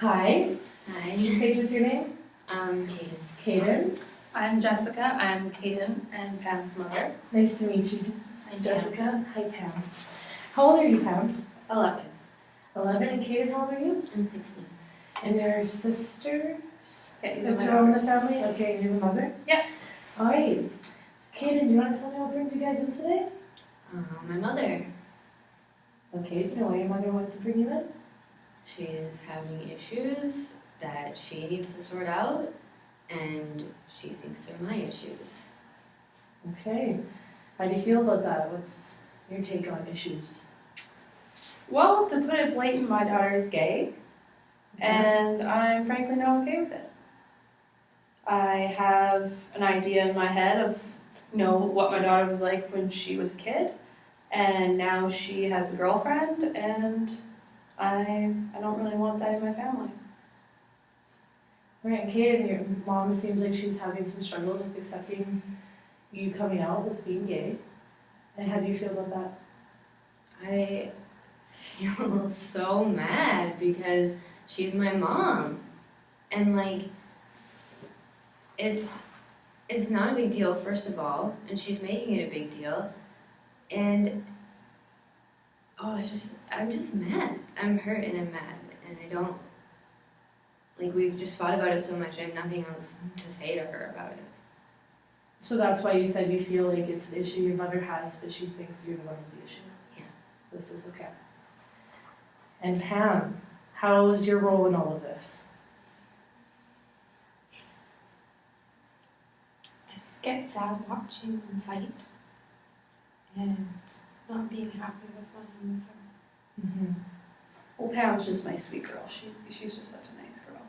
Hi. Hi. Paige, what's your name? Kaden. Kaden. I'm Jessica. I'm Kaden and Pam's mother. Nice to meet you, I'm Jessica. Hi, Pam. How old are you, Pam? 11. 11. And Kaden, how old are you? I'm 16. And they're sisters? Yeah, these are That's my your own daughters. family? Okay, and you're the mother? Yeah. All right. Kaden, do you want to tell me what brings you guys in today? My mother, Okay, do you know why your mother wanted to bring you in? she is having issues that she needs to sort out, and she thinks they're my issues. Okay. How do you feel about that? What's your take on issues? Well, to put it blatant, my daughter is gay, and I'm frankly not okay with it. I have an idea in my head of, what my daughter was like when she was a kid, and now she has a girlfriend, and I don't really want that in my family. Right, and Kaden, your mom seems like she's having some struggles with accepting you coming out with being gay. And how do you feel about that? I feel so mad because she's my mom. And it's not a big deal, first of all, and she's making it a big deal. And I'm just mad. I'm hurt and I'm mad, and I don't, we've just fought about it so much, I have nothing else to say to her about it. So that's why you said you feel like it's an issue your mother has, but she thinks you're the one with the issue. Yeah. This is okay. And Pam, how is your role in all of this? I just get sad watching them fight and not being happy with one another. Mm-hmm. Well, Pam's just my sweet girl. She's just such a nice girl.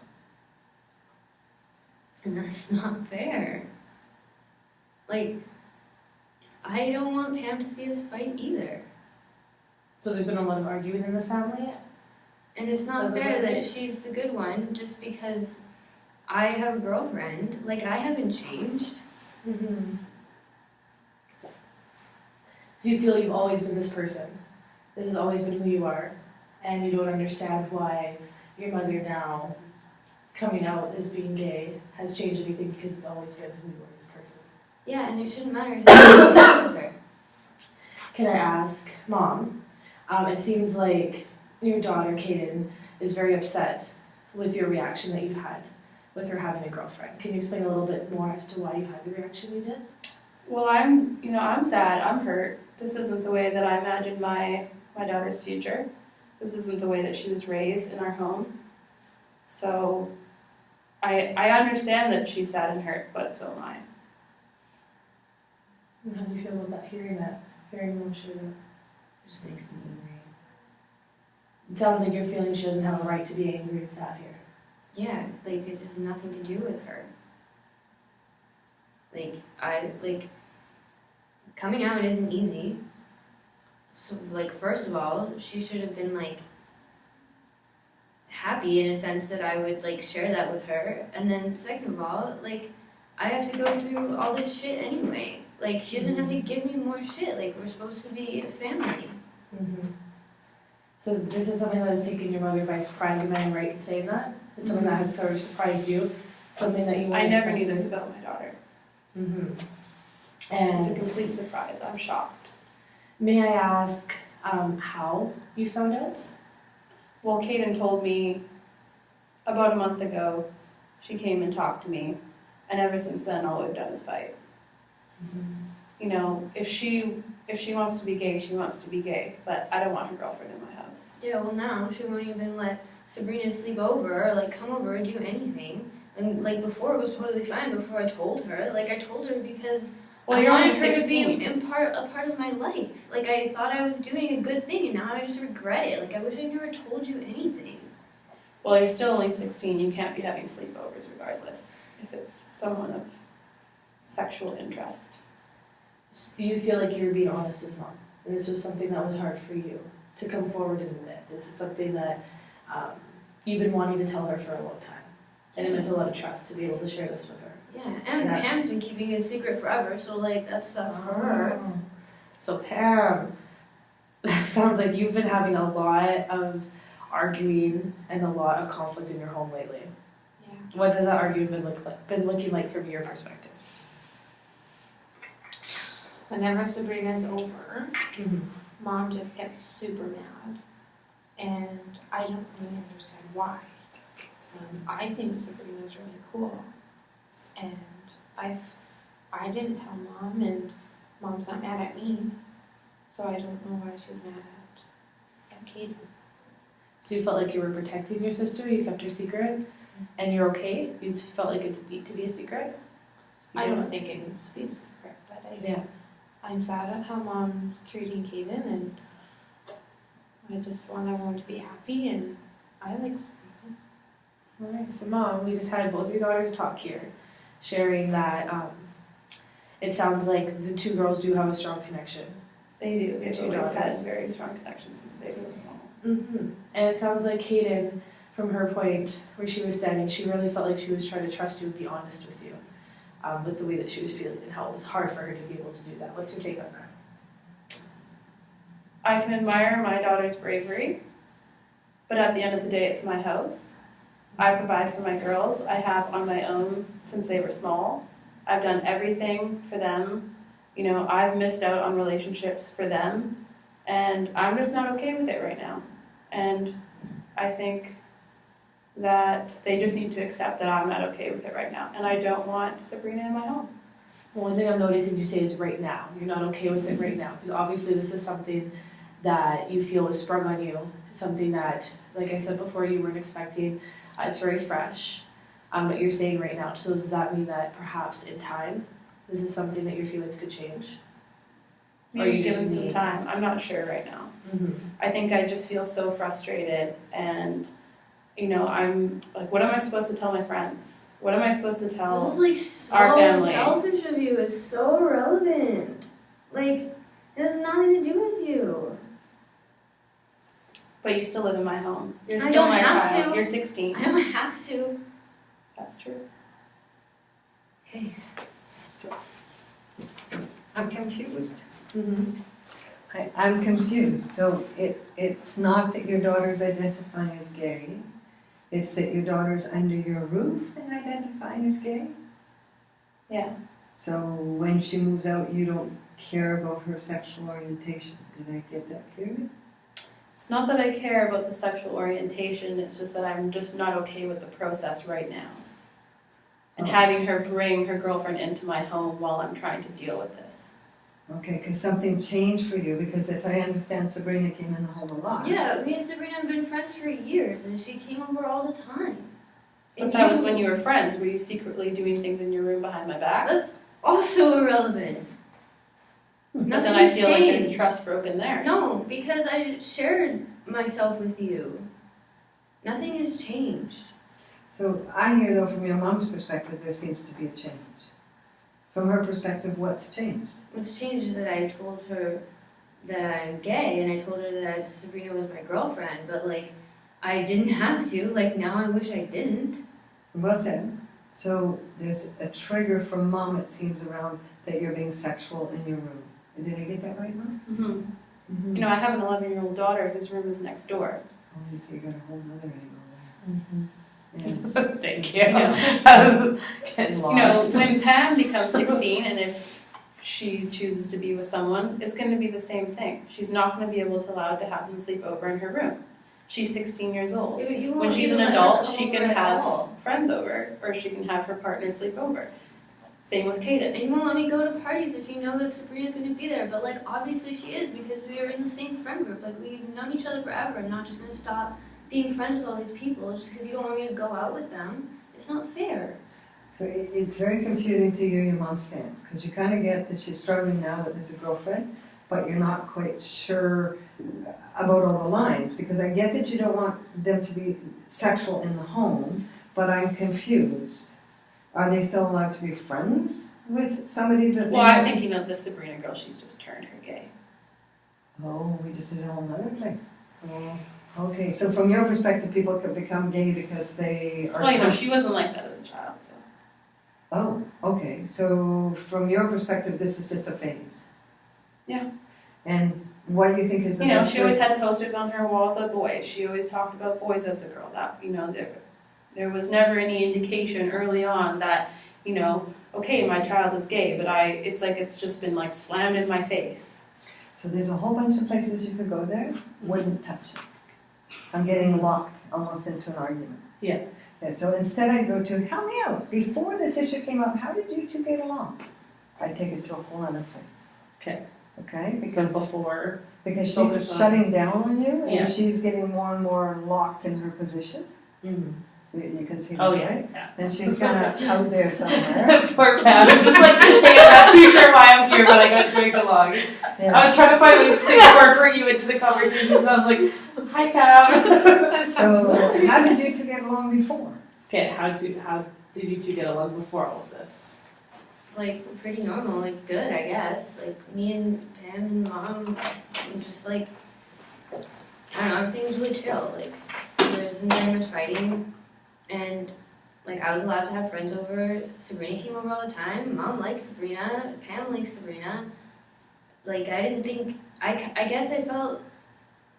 And that's not fair. I don't want Pam to see us fight either. So there's been a lot of arguing in the family? And it's not Doesn't fair matter. that she's the good one just because I have a girlfriend. I haven't changed. Mm-hmm. So you feel you've always been this person. This has always been who you are. And you don't understand why your mother now, coming out as being gay, has changed anything because it's always been who you are as a person. Yeah, and it shouldn't matter who with her. Can I ask, Mom, it seems like your daughter, Kaden, is very upset with your reaction that you've had with her having a girlfriend. Can you explain a little bit more as to why you've had the reaction you did? Well, I'm sad. I'm hurt. This isn't the way that I imagined my daughter's future. This isn't the way that she was raised in our home. So I understand that she's sad and hurt, but so am I. And how do you feel about that, hearing Mom share that? It just makes me angry. It sounds like you're feeling she doesn't have a right to be angry and sad here. Yeah, it has nothing to do with her. Coming out isn't easy. So, first of all, she should have been, happy in a sense that I would, share that with her. And then, second of all, I have to go through all this shit anyway. She doesn't have to give me more shit. We're supposed to be a family. Mm-hmm. So this is something that has taken your mother by surprise. Am I right in saying that? It's something that has sort of surprised you? Something that you I weren't never knew expecting? this about my daughter. Mm-hmm. It's a And complete surprise. I'm shocked. may I ask how you found out? Well, Kaden told me about a month ago. She came and talked to me, and ever since then, all we've done is fight. Mm-hmm. If she wants to be gay, she wants to be gay. But I don't want her girlfriend in my house. Yeah, well now she won't even let Sabrina sleep over or come over or do anything. And before it was totally fine before I told her. I told her because Well, I you're wanted only her to 16. be a part of my life. I thought I was doing a good thing and now I just regret it. I wish I never told you anything. Well, you're still only 16. You can't be having sleepovers regardless if it's someone of sexual interest. Do you feel like you're being honest with Mom? And this was something that was hard for you to come forward and admit. This is something that you've been wanting to tell her for a long time. And it meant a lot of trust to be able to share this with her. Yeah, and Pam's been keeping it a secret forever, so that's stuff for her. So Pam, sounds like you've been having a lot of arguing and a lot of conflict in your home lately. Yeah. What has that argument been looking like from your perspective? Whenever Sabrina's over, Mom just gets super mad, and I don't really understand why. I think Sabrina's really cool, and I didn't tell Mom, and Mom's not mad at me, so I don't know why she's mad at Kaden. So you felt like you were protecting your sister, you kept her secret, and you're okay? You just felt like it didn't need to be a secret? I don't think it needs to be a secret, but Yeah. I'm sad at how Mom's treating Kaden, and I just want everyone to be happy, and I like Sabrina. Alright, so Mom, we just had both your daughters talk here, sharing that it sounds like the two girls do have a strong connection. They do. They've Two always had daughters. a very strong connection since they were small. And it sounds like Kaden, from her point where she was standing, she really felt like she was trying to trust you and be honest with you, with the way that she was feeling and how it was hard for her to be able to do that. What's your take on that? I can admire my daughter's bravery, but at the end of the day, it's my house. I provide for my girls. I have on my own since they were small. I've done everything for them. You know, I've missed out on relationships for them, and I'm just not okay with it right now. And I think that they just need to accept that I'm not okay with it right now, and I don't want Sabrina in my home. Well, one thing I'm noticing you say is right now. You're not okay with it right now, because obviously this is something that you feel was sprung on you. It's something that, like I said before, you weren't expecting. It's very fresh, but you're saying right now. So does that mean that perhaps in time, this is something that your feelings could change? Or Maybe you just given some need- time. I'm not sure right now. I think I just feel so frustrated, and you know, I'm like, what am I supposed to tell my friends? What am I supposed to This tell? is like so our family. selfish of you. It's so irrelevant. Like, it has nothing to do with you. But you still live in my home. You're I still don't my have child. to. You're 16. I don't have to. That's true. Okay. I'm confused. Mm-hmm. I'm confused. So it's not that your daughter's identifying as gay, it's that your daughter's under your roof and identifying as gay? Yeah. So when she moves out, you don't care about her sexual orientation. Did I get that clearly? It's not that I care about the sexual orientation, it's just that I'm just not okay with the process right now. And Oh. having her bring her girlfriend into my home while I'm trying to deal with this. Okay, because something changed for you, because if I understand, Sabrina came in the home a lot. Yeah, me and Sabrina have been friends for years, and she came over all the time. But And that was when you were friends. Were you secretly doing things in your room behind my back? That's also irrelevant. But then I feel like there's changed. trust broken there. No, because I shared myself with you. Nothing has changed. So I hear, though, from your mom's perspective, there seems to be a change. From her perspective, what's changed? What's changed is that I told her that I'm gay, and I told her that Sabrina was my girlfriend, but like, I didn't have to. Like, now I wish I didn't. Well said. So there's a trigger from mom, it seems, around that you're being sexual in your room. Did I get that right, Mom? Mm-hmm. You know, I have an 11-year-old daughter whose room is next door. Oh, so you got a whole other angle there. Yeah. Thank you. You know. I was getting You know, lost. when Pam becomes 16, and if she chooses to be with someone, it's going to be the same thing. She's not going to be able to allow to have them sleep over in her room. She's 16 years old. Yeah, but you When won't she's even an let her adult, come she over can at have all. friends over, or she can have her partner sleep over. Same with Kaden. And you won't let me go to parties if you know that Sabrina's going to be there. But like, obviously she is, because we are in the same friend group. Like, we've known each other forever. I'm not just going to stop being friends with all these people just because you don't want me to go out with them. It's not fair. So it's very confusing to you, your mom's stance, because you kind of get that she's struggling now that there's a girlfriend, but you're not quite sure about all the lines, because I get that you don't want them to be sexual in the home, but I'm confused. Are they still allowed to be friends with somebody that Well, I'm thinking of the Sabrina girl. She's just turned her gay. Oh, we just did a whole other place. Oh, okay, so from your perspective, people could become gay because they are... Well, you know, she wasn't like that as a child, so. Oh, okay, so from your perspective, this is just a phase? Yeah. And what you think is the You know, best she always way. had posters on her walls of boys. She always talked about boys as a girl. That, you know, there was never any indication early on that, you know, okay, my child is gay, but it's like it's just been like slammed in my face. So there's a whole bunch of places you could go there, wouldn't touch it. I'm getting locked almost into an argument. Yeah. So instead I'd go to, help me out, before this issue came up, how did you two get along? I'd take it to a whole other place. Okay. Okay, So because before, she's focus on- shutting down on you, Yeah. and she's getting more and more locked in her position. mhm. You can see that, Oh yeah, right? yeah. And she's kind of out there somewhere. Poor Pam. It's just like, hey, I'm not too sure why I'm here, but I got dragged along. I was trying to find ways to incorporate you into the conversation, and I was like, hi Pam. So how did you two get along before? Okay, how did you two get along before all of this? Like pretty normal, like good, I guess. Like me and Pam and Mom, just like I don't know, everything was really chill. Like there wasn't very much fighting, and like I was allowed to have friends over. Sabrina came over all the time. Mom likes Sabrina. Pam likes Sabrina. Like I didn't think I guess I felt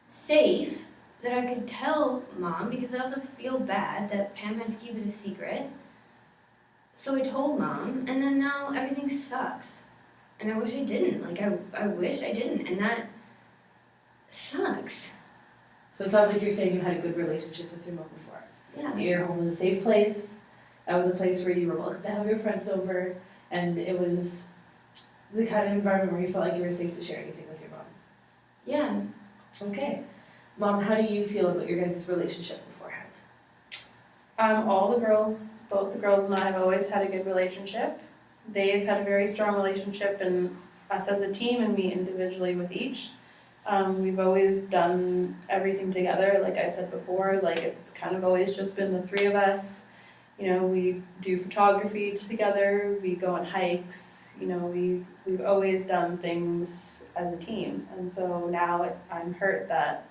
safe that I could tell Mom because I also feel bad that Pam had to keep it a secret. So I told Mom, and then now everything sucks. And I wish I didn't. Like, I wish I didn't. And that sucks. So it sounds like you're saying you had a good relationship with your mom before. Yeah. Your home was a safe place. That was a place where you were welcome to have your friends over, and it was the kind of environment where you felt like you were safe to share anything with your mom. Yeah. Okay. Mom, how do you feel about your guys' relationship beforehand? All the girls, both the girls and I have always had a good relationship. They've had a very strong relationship, and us as a team and me individually with each. We've always done everything together, like I said before, like it's kind of always just been the three of us. You know, we do photography together, we go on hikes, you know, we've always done things as a team. And so now I'm hurt that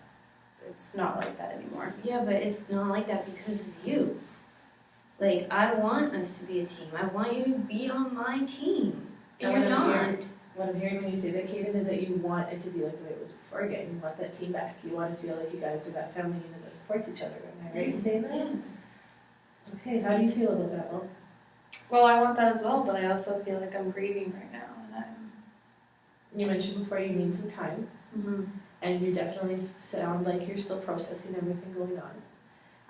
it's not like that anymore. Yeah, but it's not like that because of you. Like, I want us to be a team. I want you to be on my team. And you're not. What I'm hearing when you say that, Kaden, is that you want it to be like the way it was before again. You want that team back. You want to feel like you guys are that family unit that supports each other. Am I right in saying that? Yeah. Okay, how do you feel about that, Mom? Well, I want that as well, but I also feel like I'm grieving right now, and You mentioned before you need some time, I'm. and you definitely sound like you're still processing everything going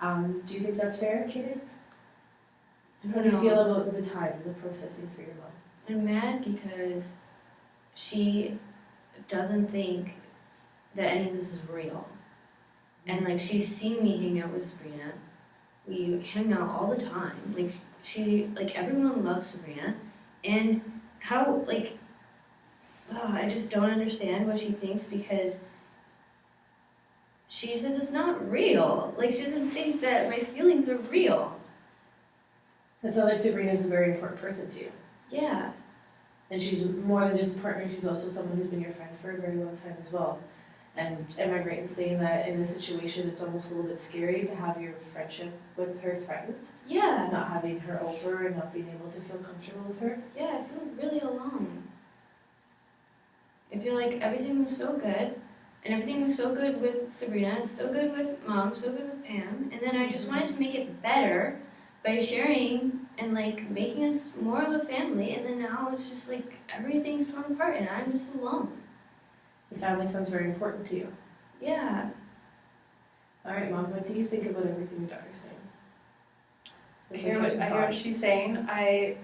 on. Do you think that's fair, Kaden? How do you feel about the time, the processing for your mom? I'm mad because she doesn't think that any of this is real. And like she's seen me hang out with Sabrina. We hang out all the time. Like everyone loves Sabrina. And how I just don't understand what she thinks because she says it's not real. Like she doesn't think that my feelings are real. It sounds like Sabrina's a very important person to you. Yeah. And she's more than just a partner, she's also someone who's been your friend for a very long time as well. And am I right in saying that in this situation it's almost a little bit scary to have your friendship with her threatened? Yeah. Not having her over and not being able to feel comfortable with her? Yeah, I feel really alone. I feel like everything was so good, and everything was so good with Sabrina, so good with Mom, so good with Pam, and then I just wanted to make it better by sharing and like making us more of a family, and then now it's just like everything's torn apart and I'm just alone. The family sounds very important to you. Yeah. Alright, Mom, what do you think about everything your daughter's saying? I hear what she's saying. I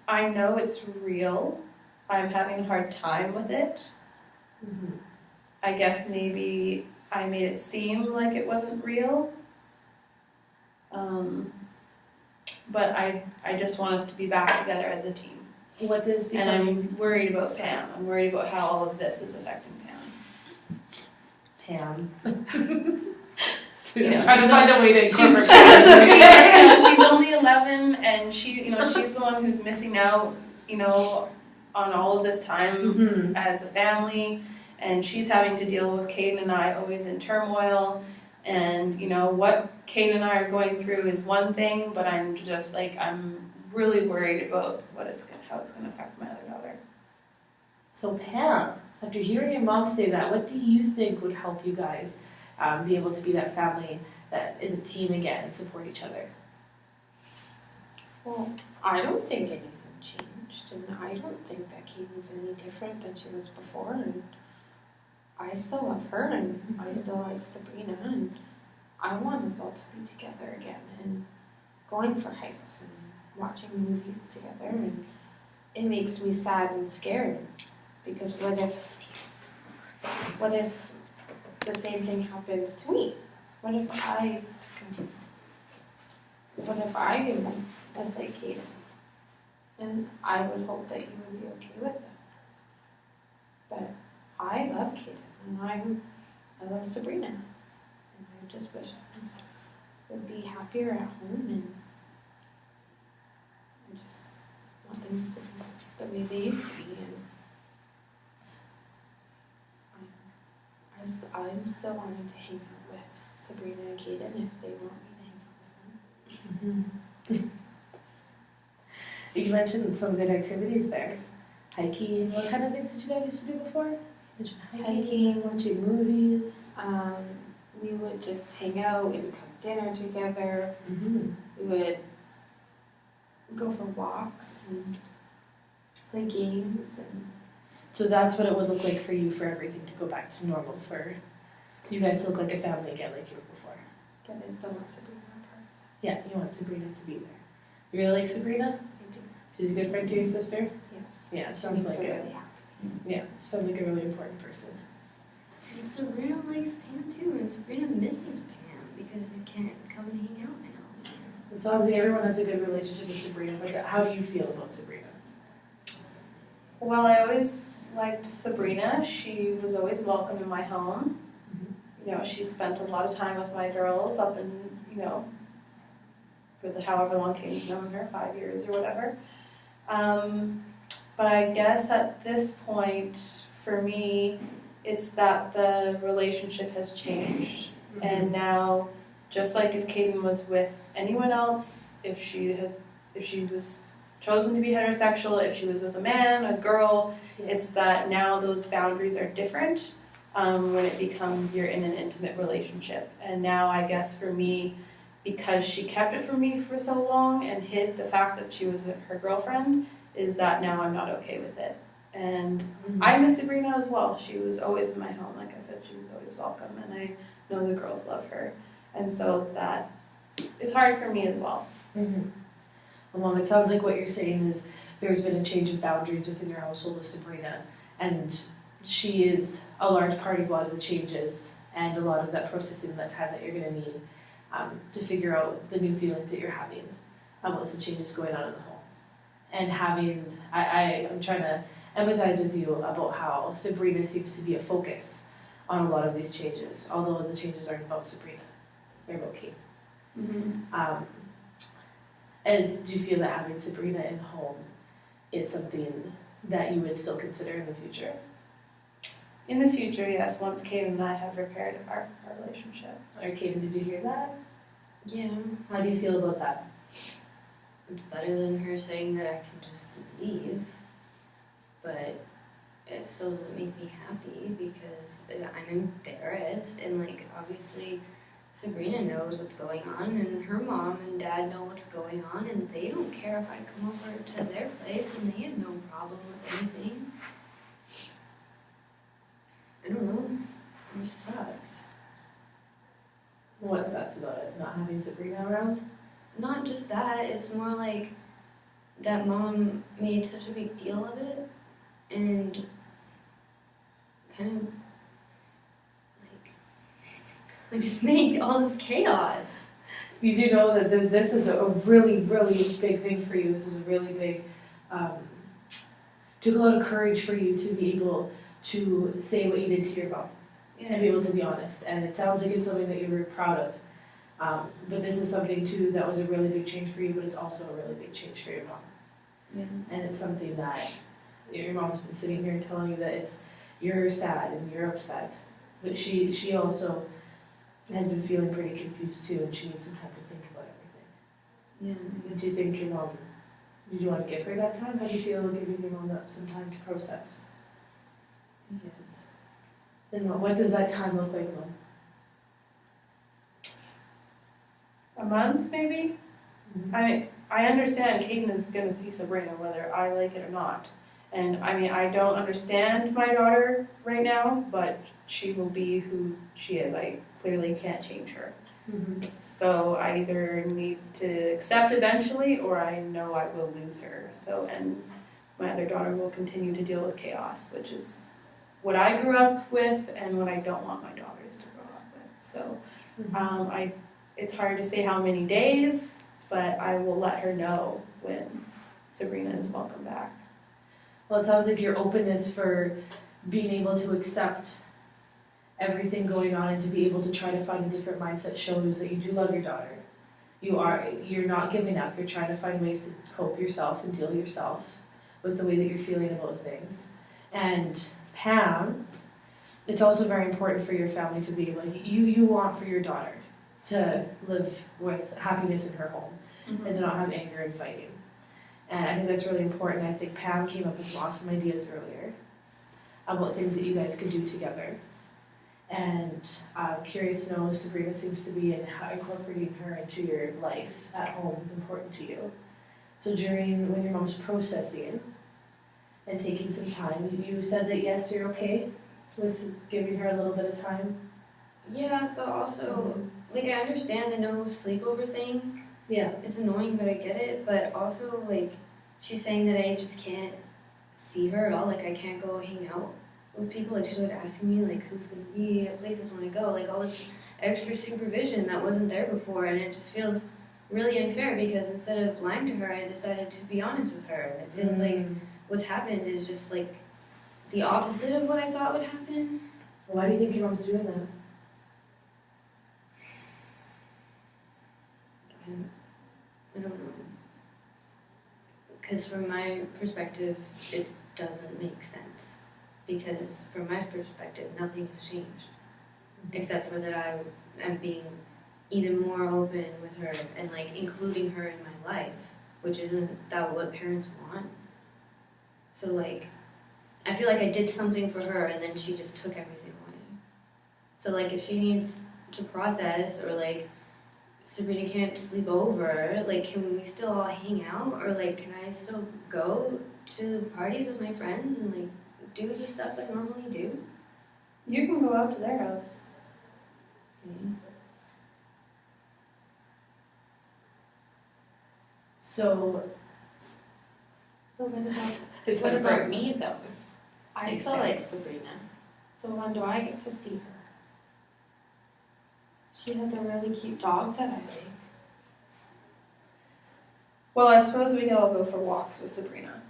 know it's real. I'm having a hard time with it. Mm-hmm. I guess maybe I made it seem like it wasn't real. But I just want us to be back together as a team. What does And becoming I'm worried about Pam. I'm worried about how all of this is affecting Pam. Pam? You know, trying to find a way to incorporate she's only 11, and she's the one who's missing out, on all of this time Mm-hmm. as a family, and she's having to deal with Caden and I always in turmoil. And what Caden and I are going through is one thing, but I'm really worried about how it's going to affect my other daughter. So Pam, After hearing your mom say that, what do you think would help you guys be able to be that family that is a team again and support each other? Well, I don't think anything changed, and I don't think that Caden's any different than she was before, and I still love her, and I still like Sabrina, and I want us all to be together again, and going for hikes and watching movies together, and it makes me sad and scared, because what if the same thing happens to me? What if I am just like Caden? And I would hope that you would be okay with it. But I love Caden, and I love Sabrina, and I just wish things would be happier at home, and I just want things to be the way they used to be. And I'm still wanting to hang out with Sabrina and Caden if they want me to hang out with them. You mentioned some good activities there. Hiking. What kind of things did you guys used to do before? You mentioned hiking, watching movies. We would just hang out and cook dinner together. Mm-hmm. We would go for walks and play games. And So that's what it would look like for you for everything to go back to normal, for you guys to look like a family again like you were before. but I still want Sabrina apart. Yeah, you want Sabrina to be there. You really like Sabrina? I do. She's a good friend to your sister? Yes. Yeah, sounds Makes like her it. really happy. Yeah, sounds like a really important person. And Sabrina likes Pam too, and Sabrina misses Pam because you can't come and hang out now. It sounds like everyone has a good relationship with Sabrina. Like, how do you feel about Sabrina? Well, I always liked Sabrina. She was always welcome in my home. You know, she spent a lot of time with my girls up in, you know, for the however long Kate's known her, 5 years or whatever. But I guess at this point, for me, it's that the relationship has changed. And now, just like if Caden was with anyone else, if she was chosen to be heterosexual, if she was with a man, a girl, it's that now those boundaries are different when it becomes you're in an intimate relationship. And now I guess for me, because she kept it from me for so long and hid the fact that she was her girlfriend, is that now I'm not okay with it. And I miss Sabrina as well. She was always in my home. Like I said, she was always welcome, and I know the girls love her. And so that is hard for me as well. Mm-hmm. Well, Mom, it sounds like what you're saying is there's been a change of boundaries within your household with Sabrina, and she is a large part of a lot of the changes and a lot of that processing, that time that you're going to need to figure out the new feelings that you're having with some changes going on in the home. And I'm trying to empathize with you about how Sabrina seems to be a focus on a lot of these changes, although the changes aren't about Sabrina, they're about Kate. Mm-hmm. Do you feel that having Sabrina in home is something that you would still consider in the future? In the future, yes, once Caden and I have repaired our relationship. Or Kaden, did you hear that? Yeah, How do you feel about that? it's better than her saying that I can just leave, but it still doesn't make me happy because I'm embarrassed, and like obviously Sabrina knows what's going on, and her mom and dad know what's going on, and they don't care if I come over to their place, and they have no problem with anything. I don't know. It just sucks. What sucks about it? Not having Sabrina around? Not just that, it's more like that mom made such a big deal of it, and kind of like just made all this chaos. You do know that this is a really, really big thing for you. This is a really big, took a lot of courage for you to be able to say what you did to your mom and be able to be honest. And it sounds like it's something that you're very proud of. But this is something too that was a really big change for you, but it's also a really big change for your mom. Yeah. And it's something that your mom's been sitting here telling you that you're sad and you're upset. But she also has been feeling pretty confused too, and she needs some time to think about everything. Yeah. And do you think your mom, did you want to give her that time? How do you feel giving your mom some time to process? And what does that time look like, Mom? A month, maybe? I understand Caden is going to see Sabrina whether I like it or not. And I mean, I don't understand my daughter right now, but she will be who she is. I clearly can't change her. So I either need to accept eventually or I know I will lose her. So, and my other daughter will continue to deal with chaos, which is what I grew up with and what I don't want my daughters to grow up with. So it's hard to say how many days, but I will let her know when Sabrina is welcome back. Well, it sounds like your openness for being able to accept everything going on and to be able to try to find a different mindset shows that you do love your daughter. You're not giving up. You're trying to find ways to cope yourself and deal yourself with the way that you're feeling about things. And Pam, it's also very important for your family to be like, you want for your daughter to live with happiness in her home and to not have anger and fighting. And I think that's really important. I think Pam came up with some awesome ideas earlier about things that you guys could do together. And I'm curious to know, Sabrina seems to be incorporating her into your life at home is important to you. So when your mom's processing and taking some time, you said that yes, you're okay with giving her a little bit of time? Yeah, but also, like, I understand the no sleepover thing. Yeah. It's annoying, but I get it. But also, like, she's saying that I just can't see her at all. Like, I can't go hang out with people. Like, she's always asking me, like, who's going to be at places when I go. Like, all this extra supervision that wasn't there before. And it just feels really unfair because instead of lying to her, I decided to be honest with her. And it feels like what's happened is just, like, the opposite of what I thought would happen. Why do you think your mom's doing that? I don't know. Because from my perspective, it doesn't make sense. Because from my perspective, nothing has changed. Except for that I am being even more open with her and like including her in my life. Which isn't that what parents want. So like, I feel like I did something for her and then she just took everything away. So like if she needs to process or like Sabrina can't sleep over, like can we still all hang out? Or like can I still go to parties with my friends and like do the stuff I normally do? You can go out to their house. So, But it's what like about me though? I Thanks, still Pam. like Sabrina. So when do I get to see her? She has a really cute dog that I like. Well, I suppose we can all go for walks with Sabrina.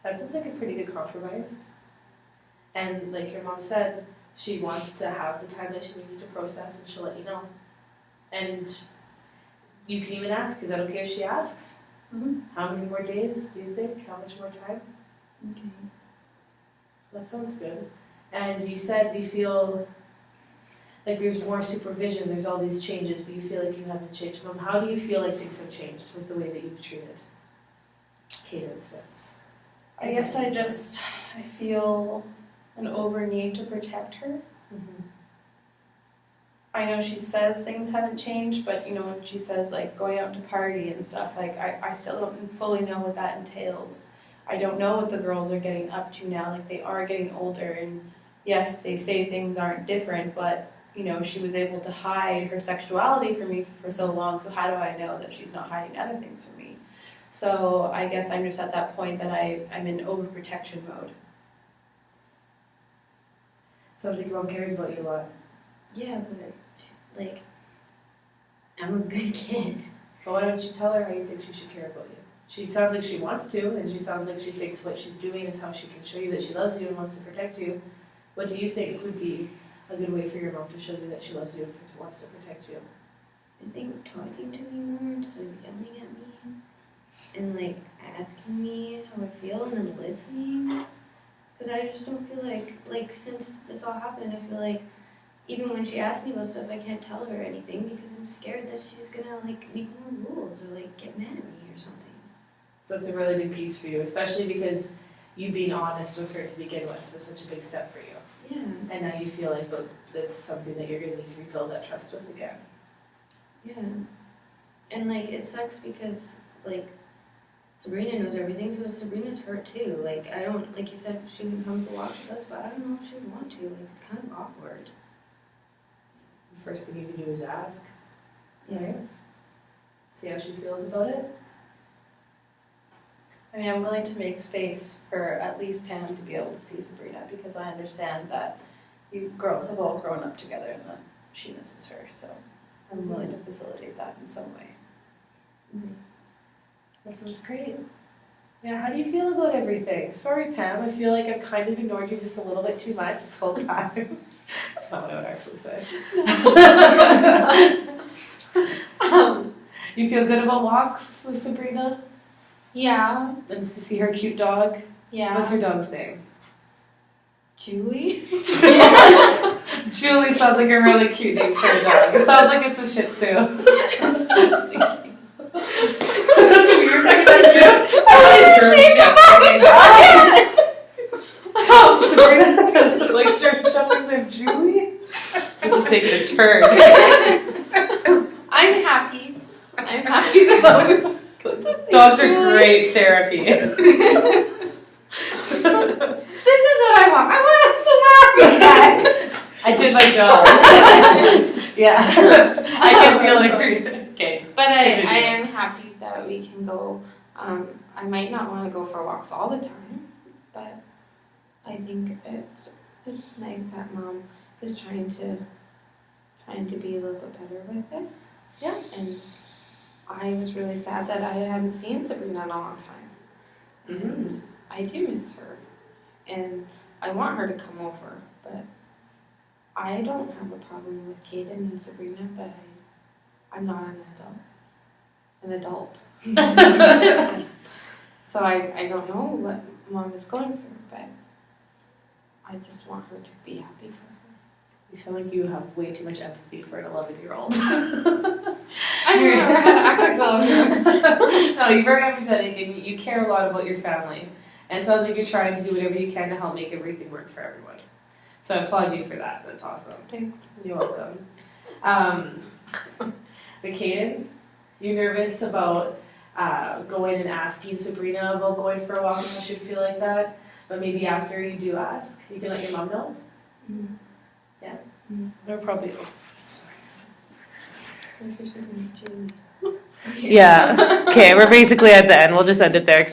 That seems like a pretty good compromise. And like your mom said, she wants to have the time that she needs to process and she'll let you know. And you can even ask, is that okay if she asks? How many more days do you think? How much more time? Okay. That sounds good. And you said you feel like there's more supervision, there's all these changes, but you feel like you haven't changed. Mom, how do you feel like things have changed with the way that you've treated Caden since? I guess I feel an over need to protect her. I know she says things haven't changed, but you know, when she says like going out to party and stuff, like I still don't fully know what that entails. I don't know what the girls are getting up to now, like they are getting older and yes, they say things aren't different, but you know, she was able to hide her sexuality from me for so long, so how do I know that she's not hiding other things from me? So I guess I'm just at that point that I'm in overprotection mode. Sounds like your mom cares about you a lot. Yeah, but like, I'm a good kid. But why don't you tell her how you think she should care about you? She sounds like she wants to, and she sounds like she thinks what she's doing is how she can show you that she loves you and wants to protect you. What do you think would be a good way for your mom to show you that she loves you and wants to protect you? I think talking to me more instead of yelling at me. And like asking me how I feel and then listening. Because I just don't feel like since this all happened, I feel like even when she asks me about stuff, I can't tell her anything because I'm scared that she's gonna like make more rules or like get mad at me or something. So it's a really big piece for you, especially because you being honest with her to begin with was such a big step for you. Yeah, And now you feel like that's something that you're going to need to rebuild that trust with again. yeah. And like it sucks because like Sabrina knows everything, so Sabrina's hurt too. Like I don't, like you said, she can come for walks with us, but I don't know if she would want to. Like it's kind of awkward. The first thing you can do is ask. Yeah. Right? See how she feels about it. I mean, I'm willing to make space for at least Pam to be able to see Sabrina because I understand that you girls have all grown up together and that she misses her. So I'm willing to facilitate that in some way. That sounds great. Yeah, how do you feel about everything? Sorry, Pam, I feel like I've kind of ignored you just a little bit too much this whole time. That's not what I would actually say. You feel good about walks with Sabrina? Yeah, And to see her cute dog? yeah. What's her dog's name? Julie? Julie sounds like a really cute name for a dog. It sounds like it's a Shih Tzu. That's what you're talking about too? Sabrina likes German Shepherds named Julie? This is taking a turn. I'm happy. I'm happy that Dogs are great therapy. this is what I want. I want a slap again. I did my job. Yeah. I can feel it. Okay. But I am happy that we can go. I might not want to go for walks all the time, but I think it's nice that Mom is trying to be a little bit better with this. Yeah. And I was really sad that I hadn't seen Sabrina in a long time. And I do miss her. And I want her to come over, but I don't have a problem with Kaden and Sabrina, but I'm not an adult. So I don't know what Mom is going through, but I just want her to be happy for her. You sound like you have way too much empathy for an 11-year-old. I don't know how to act like No, you're very empathetic and you care a lot about your family. And it sounds like you're trying to do whatever you can to help make everything work for everyone. So I applaud you for that. That's awesome. Thanks. You're welcome. But Kaden, you're nervous about going and asking Sabrina about going for a walk and how she'd feel like that. But maybe after you do ask, you can let your mom know. Mm-hmm. Yeah. They're probably. Oh, sorry. Julie. Yeah. Okay, we're basically at the end. We'll just end it there.